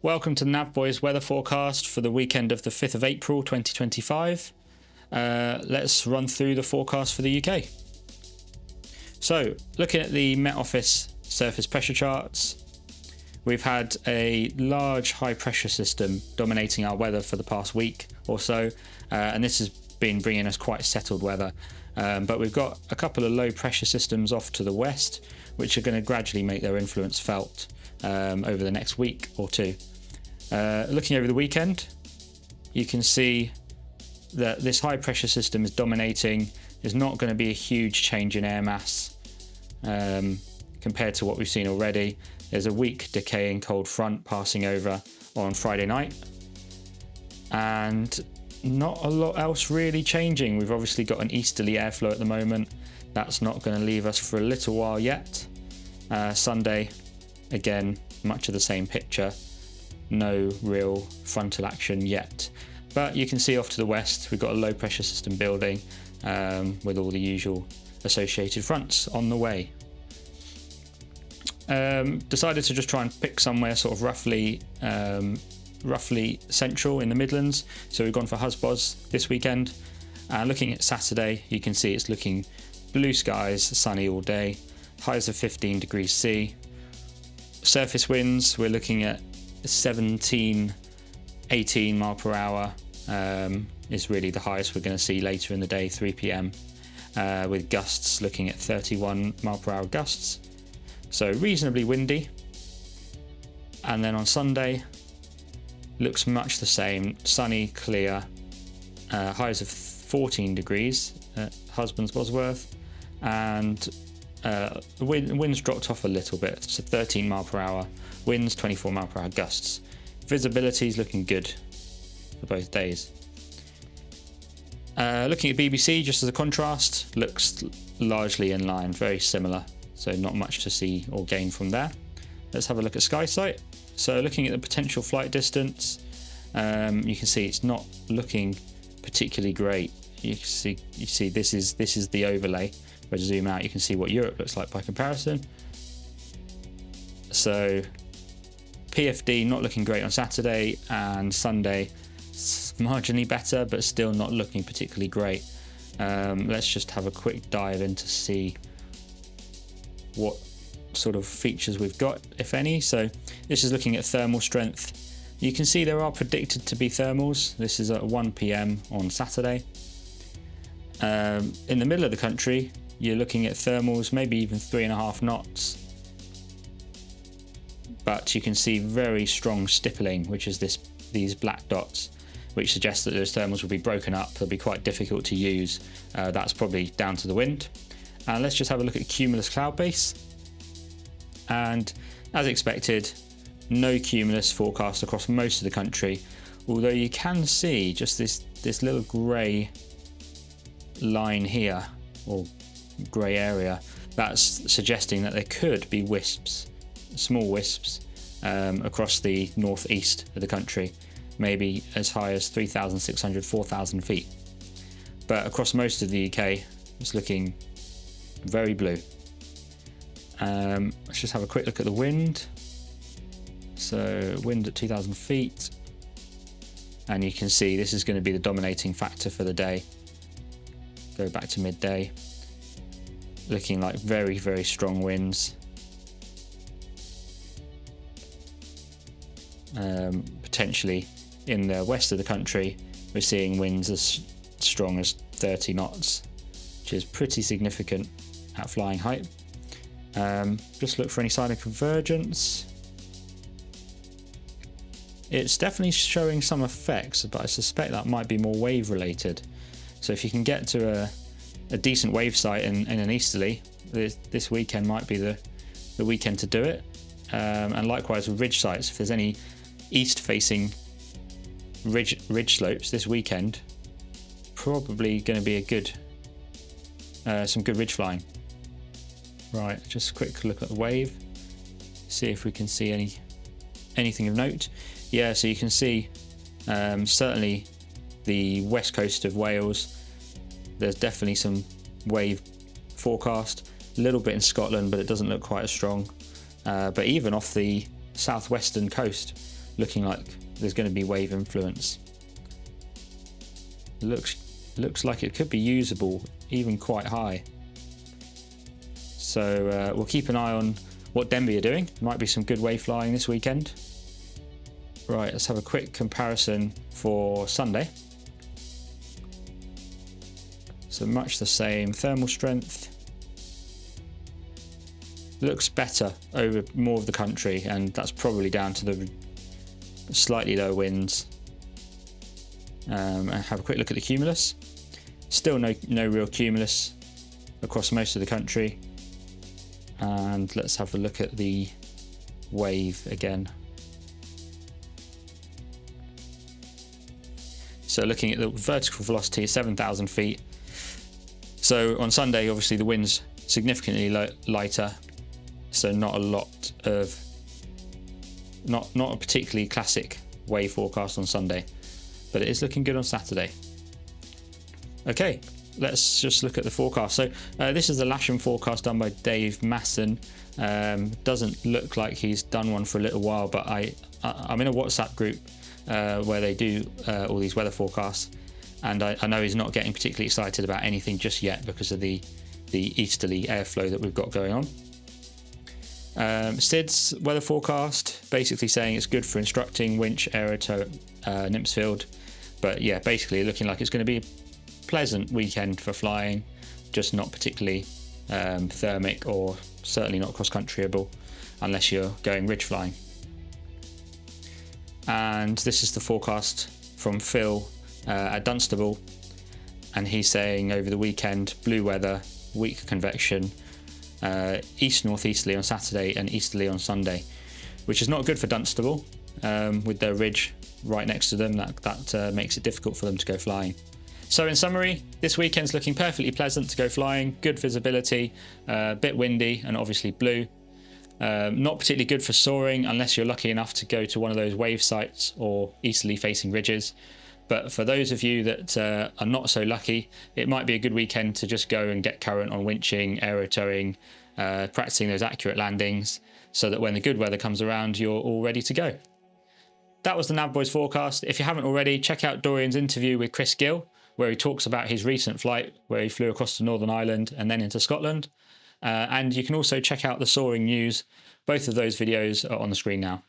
Welcome to Navboys weather forecast for the weekend of the 5th of April 2025. Let's run through the forecast for the UK. So, looking at the Met Office surface pressure charts, we've had a large high pressure system dominating our weather for the past week or so, and this has been bringing us quite settled weather. But we've got a couple of low pressure systems off to the west, which are going to gradually make their influence felt over the next week or two. Looking over the weekend, you can see that this high pressure system is dominating. There's not going to be a huge change in air mass compared to what we've seen already. There's a weak decaying cold front passing over on Friday night, and not a lot else really changing. We've obviously got an easterly airflow at the moment. That's not going to leave us for a little while yet. Sunday, again, much of the same picture. No real frontal action yet, but you can see off to the west we've got a low pressure system building with all the usual associated fronts on the way. Decided to just try and pick somewhere sort of roughly central in the Midlands, so we've gone for Husbos this weekend. Looking at Saturday, you can see it's looking blue skies, sunny all day, highs of 15 degrees C. Surface winds, we're looking at 17, 18 mile per hour is really the highest we're going to see later in the day, 3 p.m, with gusts looking at 31 mile per hour gusts, so reasonably windy. And then on Sunday, looks much the same, sunny, clear, highs of 14 degrees at Husbands Bosworth, and the winds dropped off a little bit, so 13 mile per hour winds, 24 mile per hour gusts. Visibility is looking good for both days. Looking at BBC, just as a contrast, looks largely in line, very similar, so not much to see or gain from there. Let's have a look at SkySight. So looking at the potential flight distance, you can see it's not looking particularly great. You see this is the overlay. If I zoom out, you can see what Europe looks like by comparison. So PFD not looking great on Saturday, and Sunday marginally better, but still not looking particularly great. Let's just have a quick dive in to see what sort of features we've got, if any. So this is looking at thermal strength. You can see there are predicted to be thermals. This is at 1 p.m. on Saturday. In the middle of the country, you're looking at thermals maybe even 3.5 knots. But you can see very strong stippling, which is these black dots, which suggests that those thermals will be broken up. They'll be quite difficult to use. That's probably down to the wind. And let's just have a look at cumulus cloud base. And as expected, no cumulus forecast across most of the country, although you can see just this little grey line here, or grey area, that's suggesting that there could be wisps, small wisps, across the northeast of the country, maybe as high as 3,600, 4,000 feet. But across most of the UK, it's looking very blue. Let's just have a quick look at the wind. So wind at 2,000 feet, and you can see this is going to be the dominating factor for the day. Go back to midday, looking like very, very strong winds. Potentially in the west of the country, we're seeing winds as strong as 30 knots, which is pretty significant at flying height. Just look for any sign of convergence. It's definitely showing some effects, but I suspect that might be more wave related. So if you can get to a decent wave site in an easterly, this weekend might be the weekend to do it. And likewise with ridge sites, if there's any east facing ridge slopes this weekend, probably going to be a good some good ridge flying. Right, just a quick look at the wave, see if we can see anything of note. Yeah, so you can see certainly the west coast of Wales, there's definitely some wave forecast. A little bit in Scotland, but it doesn't look quite as strong. But even off the southwestern coast, looking like there's going to be wave influence. Looks like it could be usable, even quite high. So we'll keep an eye on what Denby are doing. Might be some good wave flying this weekend. Right, let's have a quick comparison for Sunday. So much the same thermal strength. Looks better over more of the country, and that's probably down to the slightly low winds. And have a quick look at the cumulus. Still no real cumulus across most of the country. And let's have a look at the wave again. So looking at the vertical velocity, 7,000 feet. So on Sunday, obviously the wind's significantly lighter. So not a particularly classic wave forecast on Sunday, but it is looking good on Saturday. Okay, let's just look at the forecast. So this is the Lasham forecast done by Dave Masson. Doesn't look like he's done one for a little while, but I'm in a WhatsApp group where they do all these weather forecasts, and I know he's not getting particularly excited about anything just yet because of the easterly airflow that we've got going on. Sid's weather forecast basically saying it's good for instructing, winch, aerotow, Nymphsfield, but yeah, basically looking like it's going to be a pleasant weekend for flying, just not particularly thermic, or certainly not cross-countryable unless you're going ridge flying. And this is the forecast from Phil at Dunstable, and he's saying over the weekend, blue weather, weak convection, east-northeasterly on Saturday and easterly on Sunday, which is not good for Dunstable with their ridge right next to them. That makes it difficult for them to go flying. So in summary, this weekend's looking perfectly pleasant to go flying, good visibility, a bit windy and obviously blue. Not particularly good for soaring unless you're lucky enough to go to one of those wave sites or easterly facing ridges. But for those of you that are not so lucky, it might be a good weekend to just go and get current on winching, aerotowing, practicing those accurate landings, so that when the good weather comes around, you're all ready to go. That was the Navboys forecast. If you haven't already, check out Dorian's interview with Chris Gill, where he talks about his recent flight, where he flew across to Northern Ireland and then into Scotland. And you can also check out the soaring news. Both of those videos are on the screen now.